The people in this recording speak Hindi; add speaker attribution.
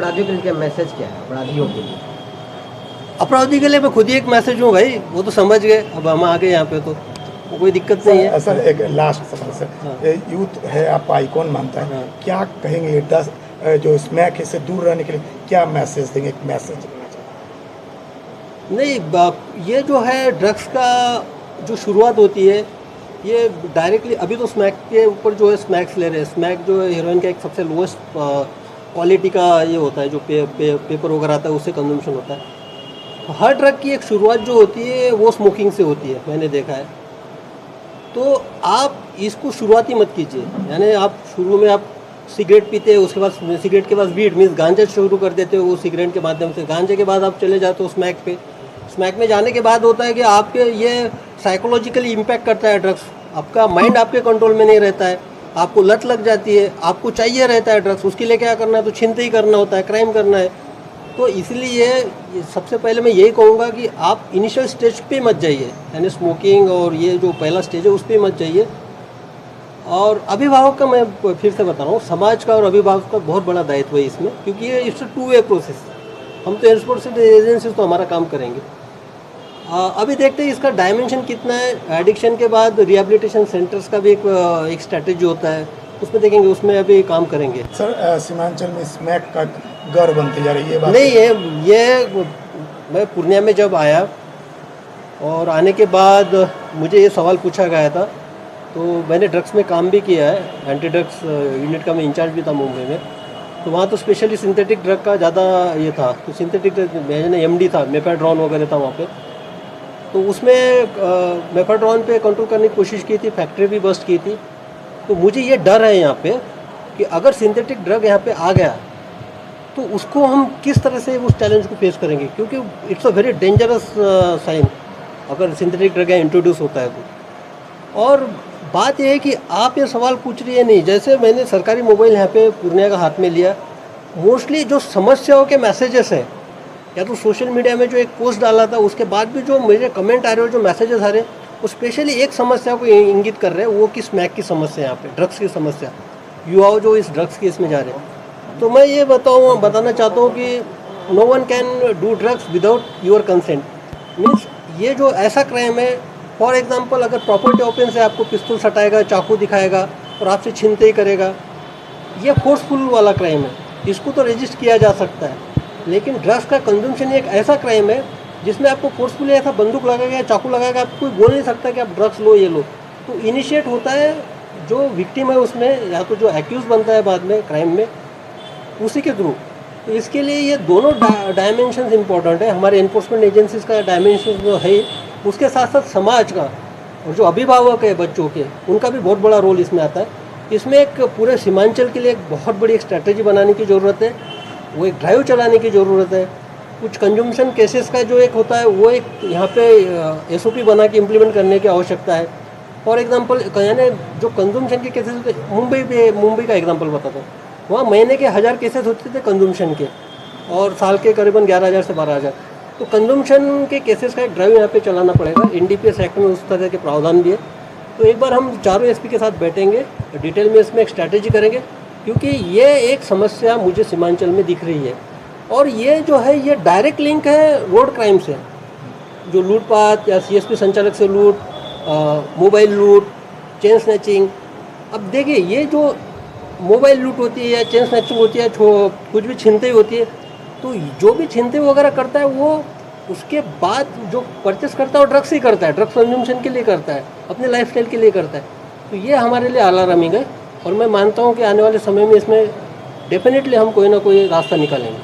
Speaker 1: अपराधियों के लिए मैसेज क्या है, अपराधियों के लिए?
Speaker 2: अपराधी के लिए मैं खुद ही एक मैसेज हूँ भाई, वो तो समझ गए, अब हम आ गए यहाँ पे तो कोई दिक्कत नहीं है।
Speaker 3: सर एक लास्ट सवाल सर,
Speaker 2: हाँ।
Speaker 3: यूथ है आपका आइकॉन मानता है,
Speaker 2: हाँ।
Speaker 3: क्या कहेंगे ये जो स्मैक है से दूर रहने के लिए क्या मैसेज देंगे, एक मैसेज देना चाहते
Speaker 2: नहीं, ये जो है ड्रग्स का जो शुरुआत होती है ये डायरेक्टली अभी तो स्मैक के ऊपर जो है स्मैक्स ले रहे हैं। स्मैक जो है हीरोइन का एक सबसे लोएस्ट क्वालिटी का ये होता है, जो पेपर वगैरह आता है उससे कंजम्पशन होता है। तो हर ड्रग की एक शुरुआत जो होती है वो स्मोकिंग से होती है, मैंने देखा है। तो आप इसको शुरुआती मत कीजिए, यानी आप शुरू में आप सिगरेट पीते हैं, उसके बाद सिगरेट के बाद वीड मीन्स गांजा शुरू कर देते हो वो सिगरेट के माध्यम से। गांजे के बाद आप चले जाते हो स्मैक पे। स्मैक में जाने के बाद होता है कि आपके ये साइकोलॉजिकली इम्पैक्ट करता है ड्रग्स। आपका माइंड आपके कंट्रोल में नहीं रहता है, आपको लत लग जाती है, आपको चाहिए रहता है ड्रग्स। उसके लिए क्या करना है, तो छीनते ही करना होता है, क्राइम करना है। तो इसलिए सबसे पहले मैं यही कहूँगा कि आप इनिशियल स्टेज पे मत जाइए, यानी स्मोकिंग और ये जो पहला स्टेज है उस पर मत जाइए। और अभिभावक का मैं फिर से बता रहा हूँ, समाज का और अभिभावक का बहुत बड़ा दायित्व है इसमें, क्योंकि ये इट्स टू वे प्रोसेस। हम तो रिस्पॉन्सिबल एजेंसीज तो हमारा काम करेंगे। अभी देखते हैं इसका डायमेंशन कितना है। एडिक्शन के बाद रिहेबिलिटेशन सेंटर्स का भी एक स्ट्रैटेजी होता है, उसमें देखेंगे, उसमें अभी काम करेंगे।
Speaker 3: सर सीमांचल में स्मैक का गढ़ बनती जा रही है बात
Speaker 2: नहीं है ये मैं पूर्णिया में जब आया और आने के बाद मुझे ये सवाल पूछा गया था, तो मैंने ड्रग्स में काम भी किया है, एंटी ड्रग्स यूनिट का मैं इंचार्ज भी था मुंबई में। तो वहाँ तो स्पेशली सिंथेटिक ड्रग का ज़्यादा ये था, तो सिंथेटिक मैंने एमडी था, मेफेड्रॉन वगैरह था वहाँ पे। तो उसमें मेफेड्रॉन पे कंट्रोल करने की कोशिश की थी, फैक्ट्री भी बस्ट की थी। तो मुझे ये डर है यहाँ पे कि अगर सिंथेटिक ड्रग यहाँ पे आ गया तो उसको हम किस तरह से उस चैलेंज को फेस करेंगे, क्योंकि it's a very dangerous sign अगर सिंथेटिक ड्रग यहाँ इंट्रोड्यूस होता है तो। और बात यह है कि आप ये सवाल पूछ रही है नहीं, जैसे मैंने सरकारी मोबाइल यहाँ पे पूर्णिया का हाथ में लिया, मोस्टली जो समस्याओं के मैसेजेस हैं, या तो सोशल मीडिया में जो एक पोस्ट डाला था उसके बाद भी जो मेरे कमेंट आ रहे हो, जो मैसेजेस आ रहे हैं, वो स्पेशली एक समस्या को इंगित कर रहे हैं, वो कि स्मैक की समस्या, यहाँ पे ड्रग्स की समस्या, युवाओं जो इस ड्रग्स की इसमें जा रहे हैं। तो मैं ये बताना चाहता हूँ कि no one can do drugs without your consent. Means ये जो ऐसा क्राइम है, फॉर एग्जांपल अगर प्रॉपर्टी ओपन से आपको पिस्तौल सटाएगा, चाकू दिखाएगा और आपसे छीनते ही करेगा, ये फोर्सफुल वाला क्राइम है, इसको तो रजिस्टर किया जा सकता है। लेकिन ड्रग्स का कंजम्पशन एक ऐसा क्राइम है जिसमें आपको फोर्सफुली ऐसा बंदूक लगाएगा या चाकू लगाएगा, आप कोई बोल नहीं सकता कि आप ड्रग्स लो, ये लो। तो इनिशिएट होता है जो विक्टिम है उसमें, या तो जो एक्यूज बनता है बाद में क्राइम में, उसी के थ्रू। तो इसके लिए ये दोनों डायमेंशंस इंपॉर्टेंट है। हमारे एनफोर्समेंट एजेंसीज का डायमेंशन जो है, उसके साथ साथ समाज का और जो अभिभावक है बच्चों के, उनका भी बहुत बड़ा रोल इसमें आता है। इसमें एक पूरे सीमांचल के लिए एक बहुत बड़ी एक स्ट्रैटेजी बनाने की ज़रूरत है, वो एक ड्राइव चलाने की ज़रूरत है। कुछ कंज्यूमशन केसेस का जो एक होता है वो एक यहाँ पे एसओपी बना के इम्प्लीमेंट करने की आवश्यकता है। फॉर एग्जांपल यानी जो कंज्यूमशन के केसेस होते, मुंबई का एग्जांपल बताता हूँ, वहाँ महीने के 1000 केसेस होते थे कंज्यूमशन के, और साल के करीबन 11,000 से 12,000। तो कंज्यूमशन के केसेस का एक ड्राइव यहाँ पे चलाना पड़ेगा। एनडीपीएस एक्ट में उस तरह के प्रावधान भी है। तो एक बार हम चारों एसपी के साथ बैठेंगे, डिटेल में इसमें एक स्ट्रैटेजी करेंगे, क्योंकि ये एक समस्या मुझे सीमांचल में दिख रही है। और ये जो है ये डायरेक्ट लिंक है रोड क्राइम से, जो लूटपाट या सीएसपी संचालक से लूट, मोबाइल लूट, चेन स्नैचिंग। अब देखिए ये जो मोबाइल लूट होती है या चेन स्नैचिंग होती है, कुछ भी छीनते होती है, तो जो भी छीनते वगैरह करता है वो उसके बाद जो परचेस करता है वो ड्रग्स ही करता है, ड्रग्स कंज्यूमशन के लिए करता है, अपने लाइफस्टाइल के लिए करता है। तो ये हमारे लिए अलार्मिंग है, और मैं मानता हूँ कि आने वाले समय में इसमें डेफिनेटली हम कोई ना कोई रास्ता निकालेंगे।